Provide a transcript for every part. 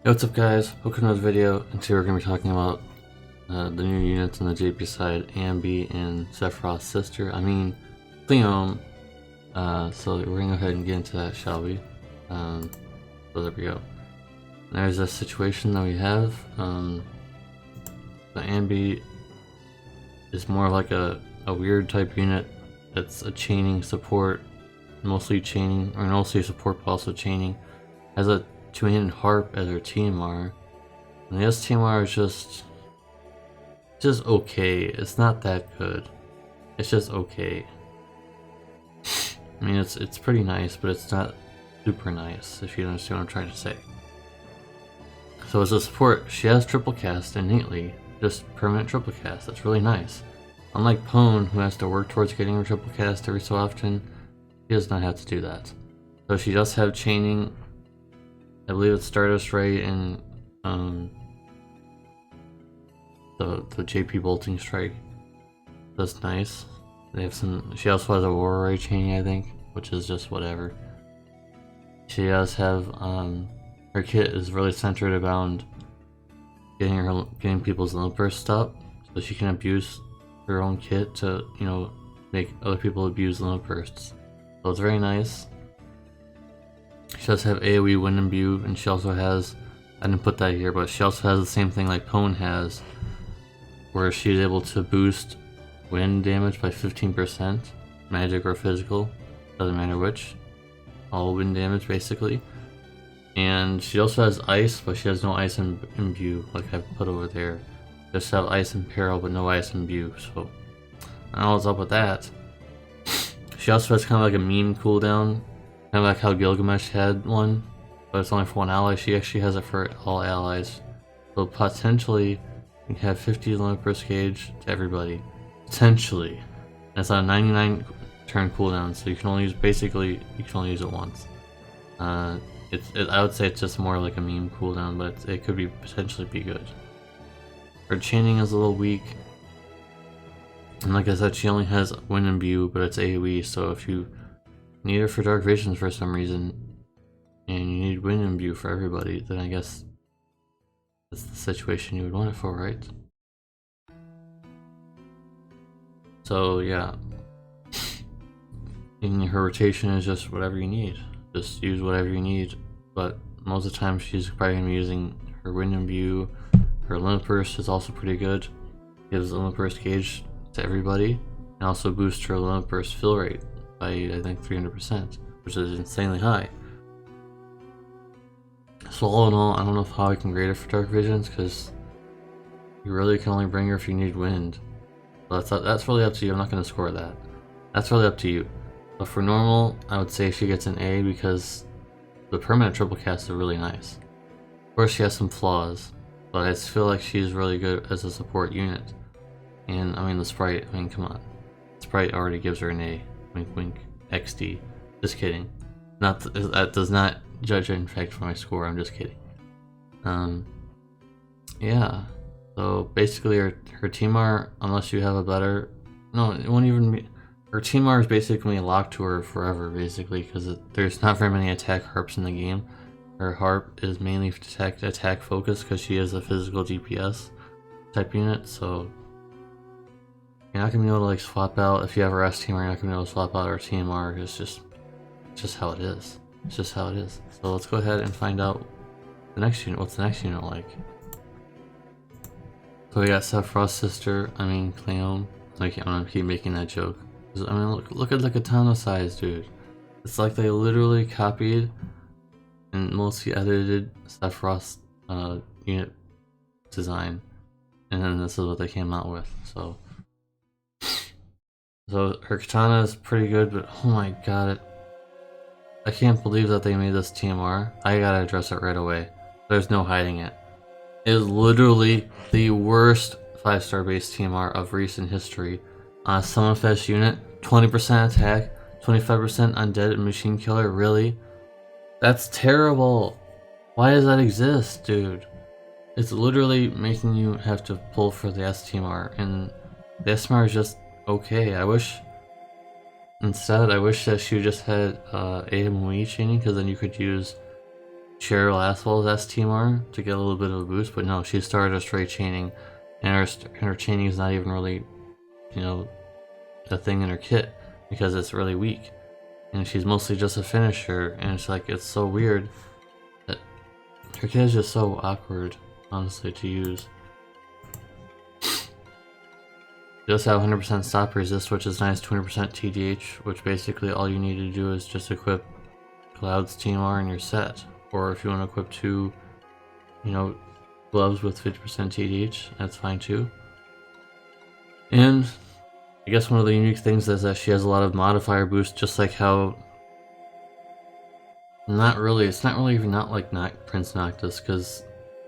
Hey, what's up guys? Welcome to another video, and today we're going to be talking about the new units on the JP side, Ambie and Sephiroth's sister, Cleome. So we're going to go ahead and get into that, shall we? So there we go. There's a situation that we have. The Ambie is more of like a weird type unit that's a chaining support, mostly support but also chaining. Has a two-handed harp as her TMR, and the TMR is just okay. It's not that good. It's just okay. I mean, it's pretty nice, but it's not super nice, if you understand what I'm trying to say. So as a support, she has triple cast innately, just permanent triple cast. That's really nice. Unlike Pone, who has to work towards getting her triple cast every so often, she does not have to do that. So she does have chaining. I believe it's Stardust Ray and the JP Bolting Strike. That's nice. They have some. She also has a Aurora Ray chaining, I think, which is just whatever. She does have her kit is really centered around getting people's limit burst up, so she can abuse her own kit to make other people abuse limit bursts. So it's very nice. She does have AoE Wind Imbue, and she also has, I didn't put that here, but she also has the same thing like Pone has, where she's able to boost wind damage by 15%, magic or physical, doesn't matter which, all wind damage basically. And she also has ice, but she has no ice imbue like I've put over there. Just have ice and peril, but no ice imbue, so I don't know what's up with that. She also has kind of like a meme cooldown, kind of like how Gilgamesh had one, but it's only for one ally. She actually has it for all allies. So potentially, you can have 50 limit burst gauge to everybody. Potentially. And it's on a 99 turn cooldown, so you can only use, you can only use it once. I would say it's just more like a meme cooldown, but it could potentially be good. Her chaining is a little weak. And like I said, she only has Wind Imbue, but it's AoE, so if you need her for Dark Visions for some reason, and you need Wind Imbue for everybody, then I guess that's the situation you would want it for, right? So yeah, and her rotation is just whatever you need. Just use whatever you need, but most of the time she's probably going to be using her Wind Imbue. Her Limit Burst is also pretty good. Gives Limit Burst gauge to everybody, and also boosts her Limit Burst fill rate by I think 300%, which is insanely high. So all in all, I don't know how I can grade her for Dark Visions, because you really can only bring her if you need wind. But that's really up to you. I'm not going to score that. That's really up to you. But for normal, I would say she gets an A, because the permanent triple casts are really nice. Of course, she has some flaws, but I feel like she's really good as a support unit. And I mean, the sprite, I mean, come on. The sprite already gives her an A. Wink wink. XD. Just kidding. That does not judge in fact for my score, I'm just kidding. Yeah. So basically her TMR, unless you have a better, no, it won't even be, her TMR is basically locked to her forever, basically, because there's not very many attack harps in the game. Her harp is mainly attack focused, because she is a physical DPS type unit, so you're not gonna be able to like swap out, if you have her S TMR, you're not gonna be able to swap out her TMR. It's just how it is. It's just how it is. So let's go ahead and find out the next unit. What's the next unit like? So we got Sephiroth's sister, Cleome. I'm gonna keep making that joke. I mean, look at the katana size, dude. It's like they literally copied and mostly edited Sephiroth's unit design, and then this is what they came out with. So her katana is pretty good, but oh my god, I can't believe that they made this TMR. I gotta address it right away. There's no hiding it. It is literally the worst 5-star base TMR of recent history. On a Summonfest unit, 20% attack, 25% undead and machine killer, really? That's terrible! Why does that exist, dude? It's literally making you have to pull for the STMR, and the STMR is just okay. I wish that she just had AMOE chaining, because then you could use share last level's STMR to get a little bit of a boost, but no, she started a straight chaining, and her chaining is not even really, you know, a thing in her kit because it's really weak, and she's mostly just a finisher, and it's like, it's so weird that her kit is just so awkward, honestly, to use. Just have 100% stop resist, which is nice, 20% TDH, which basically all you need to do is just equip Cloud's TMR and you're set. Or if you want to equip 2, you know, gloves with 50% TDH, that's fine too. And I guess one of the unique things is that she has a lot of modifier boost, just like how... it's not really even like Prince Noctis, because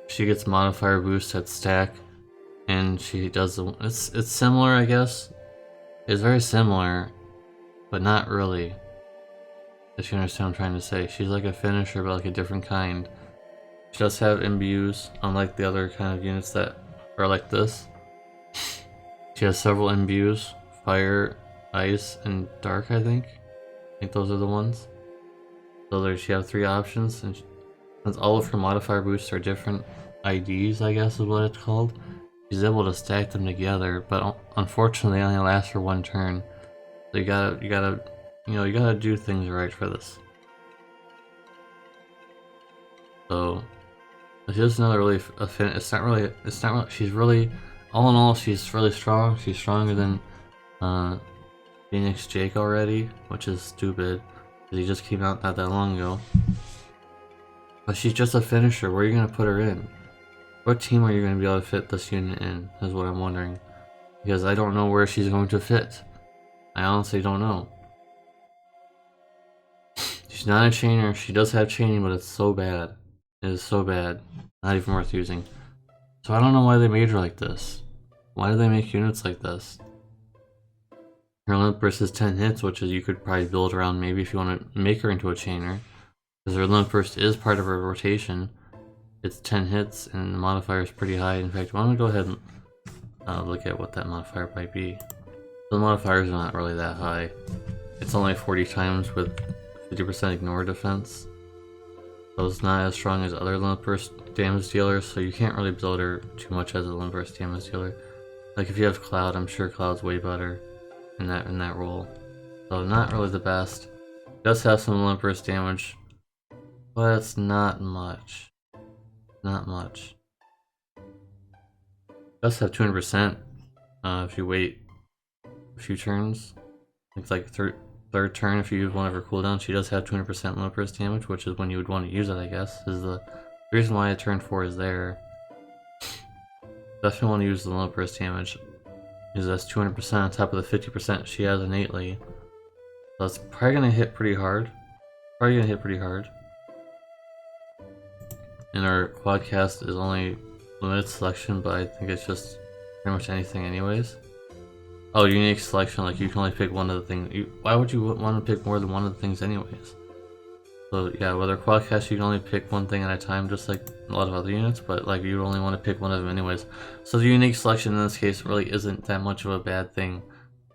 she gets modifier boost at stack, and she does it's similar, I guess. It's very similar, but not really. If you understand what I'm trying to say. She's like a finisher, but like a different kind. She does have imbues, unlike the other kind of units that are like this. She has several imbues: fire, ice, and dark, I think. I think those are the ones. So she has 3 options, and since all of her modifier boosts are different IDs, I guess is what it's called, she's able to stack them together, but unfortunately they only last for 1 turn. So you gotta do things right for this. So it's just another really it's not really, she's really, all in all, she's really strong. She's stronger than Phoenix Jake already, which is stupid, because he just came out not that long ago. But she's just a finisher. Where are you gonna put her in? What team are you gonna be able to fit this unit in, is what I'm wondering. Because I don't know where she's going to fit. I honestly don't know. She's not a chainer. She does have chaining, but it's so bad. It is so bad. Not even worth using. So I don't know why they made her like this. Why do they make units like this? Her limp burst is 10 hits, which is you could probably build around maybe if you want to make her into a chainer. Because her limp burst is part of her rotation. It's 10 hits, and the modifier is pretty high. In fact, why don't we go ahead and look at what that modifier might be. The modifiers are not really that high. It's only 40 times with 50% ignore defense. So it's not as strong as other limp burst damage dealers, so you can't really build her too much as a limp burst damage dealer. Like if you have Cloud, I'm sure Cloud's way better in that role. So not really the best. Does have some limp burst damage, but it's not much. Not much. Does have 200% if you wait a few turns. It's like third turn if you use one of her cooldowns. She does have 200% limp burst damage, which is when you would want to use it, I guess. Is the reason why turn 4 is there. Definitely want to use the limp burst damage, because that's 200% on top of the 50% she has innately. So it's probably gonna hit pretty hard. And our quadcast is only limited selection, but I think it's just pretty much anything anyways. Oh, unique selection, like you can only pick one of the things. Why would you want to pick more than one of the things anyways? So yeah, with our quadcast you can only pick one thing at a time, just like a lot of other units, but like you only want to pick one of them anyways. So the unique selection in this case really isn't that much of a bad thing.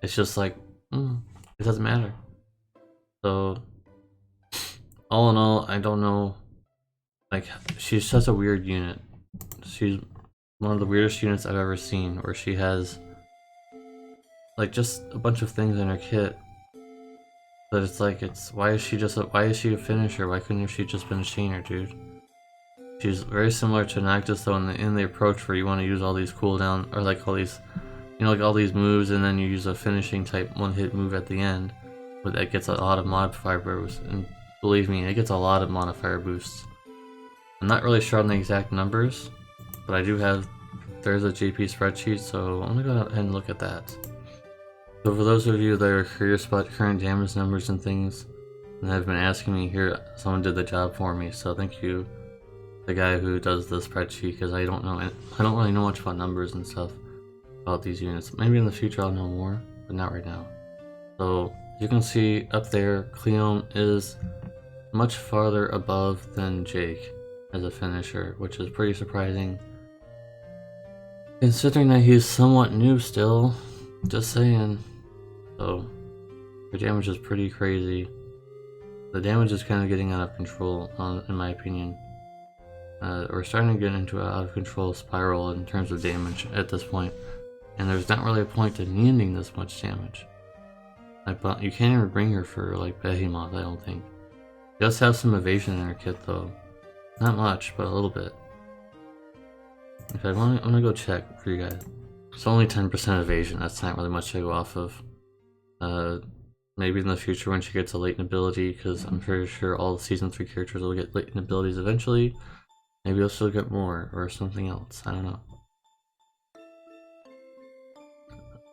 It's just like, it doesn't matter. So, all in all, I don't know. Like, she's such a weird unit. She's one of the weirdest units I've ever seen, where she has like just a bunch of things in her kit. But it's like, why is she a finisher? Why couldn't she just been a chainer, dude? She's very similar to Noctis though in the approach, where you want to use all these cooldown, or like all these, like all these moves, and then you use a finishing type one-hit move at the end. But that gets a lot of modifier boosts, and believe me, it gets a lot of modifier boosts. I'm not really sure on the exact numbers, but I do have, there's a JP spreadsheet, so I'm gonna go ahead and look at that. So for those of you that are curious about current damage numbers and things, and have been asking me here, someone did the job for me, so thank you, the guy who does the spreadsheet, because I don't really know much about numbers and stuff about these units. Maybe in the future I'll know more, but not right now. So you can see up there, Cleome is much farther above than Jake as a finisher, which is pretty surprising, considering that he's somewhat new still, just saying. So the damage is pretty crazy. The damage is kind of getting out of control, in my opinion. we're starting to get into an out of control spiral in terms of damage at this point, and there's not really a point to needing this much damage. But you can't even bring her for like Behemoth, I don't think. She does have some evasion in her kit though. Not much, but a little bit. In fact, I'm gonna go check for you guys. It's only 10% evasion, that's not really much to go off of. Maybe in the future when she gets a latent ability, because I'm pretty sure all the Season 3 characters will get latent abilities eventually. Maybe you'll still get more, or something else, I don't know.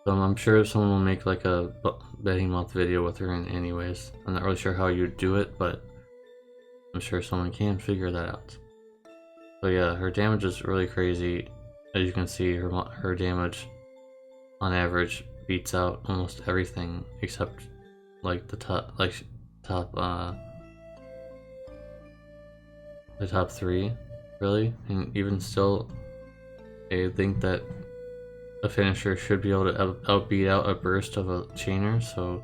So I'm sure someone will make like a Behemoth video with her in anyways. I'm not really sure how you'd do it, but I'm sure someone can figure that out. So yeah, her damage is really crazy. As you can see, her damage on average beats out almost everything except like the top 3, really. And even still, I think that a finisher should be able to outbeat out a burst of a chainer. So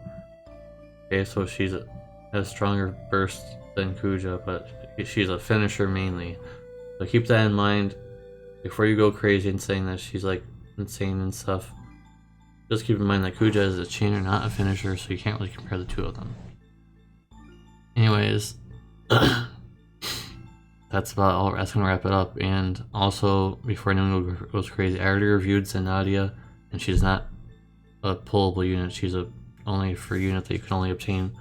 she's a stronger burst than Kuja, but she's a finisher mainly. So keep that in mind before you go crazy and saying that she's like insane and stuff. Just keep in mind that Kuja is a chainer, not a finisher, so you can't really compare the two of them. Anyways, that's about all. That's gonna wrap it up. And also, before anyone goes crazy, I already reviewed Zanadia, and she's not a pullable unit. She's only for unit that you can only obtain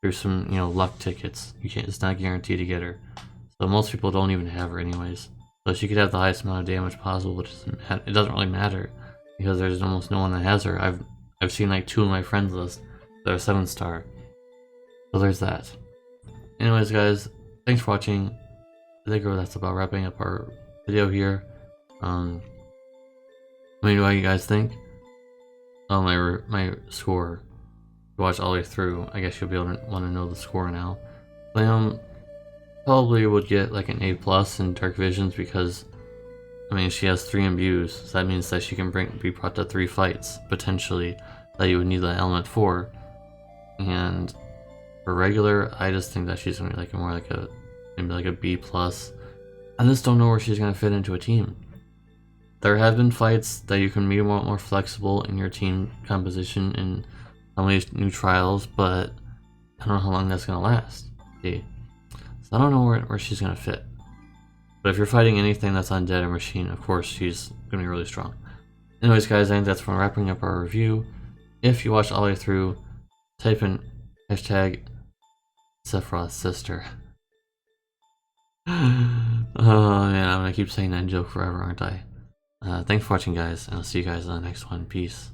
through some luck tickets. You can't. It's not guaranteed to get her. So most people don't even have her anyways. So she could have the highest amount of damage possible, which it doesn't really matter because there's almost no one that has her. I've seen like 2 of my friends list that are 7-star. So there's that. Anyways, guys, thanks for watching. I think that's about wrapping up our video here. Let me know what you guys think. Oh, my score. If you watch all the way through, I guess you'll be able to want to know the score now. Cleome probably would get like an A+ in Dark Visions because, I mean, she has 3 imbues, so that means that she can be brought to 3 fights, potentially, that you would need the element for. And for regular, I just think that she's gonna be like maybe like a B+. I just don't know where she's gonna fit into a team. There have been fights that you can be more flexible in your team composition in some of these new trials, but I don't know how long that's gonna last. See? So I don't know where she's gonna fit. But if you're fighting anything that's undead or machine, of course she's gonna be really strong. Anyways, guys, I think that's for wrapping up our review. If you watched all the way through, type in hashtag Sephiroth's sister. Oh man, I'm gonna keep saying that joke forever, aren't I? Thanks for watching, guys, and I'll see you guys in the next one. Peace.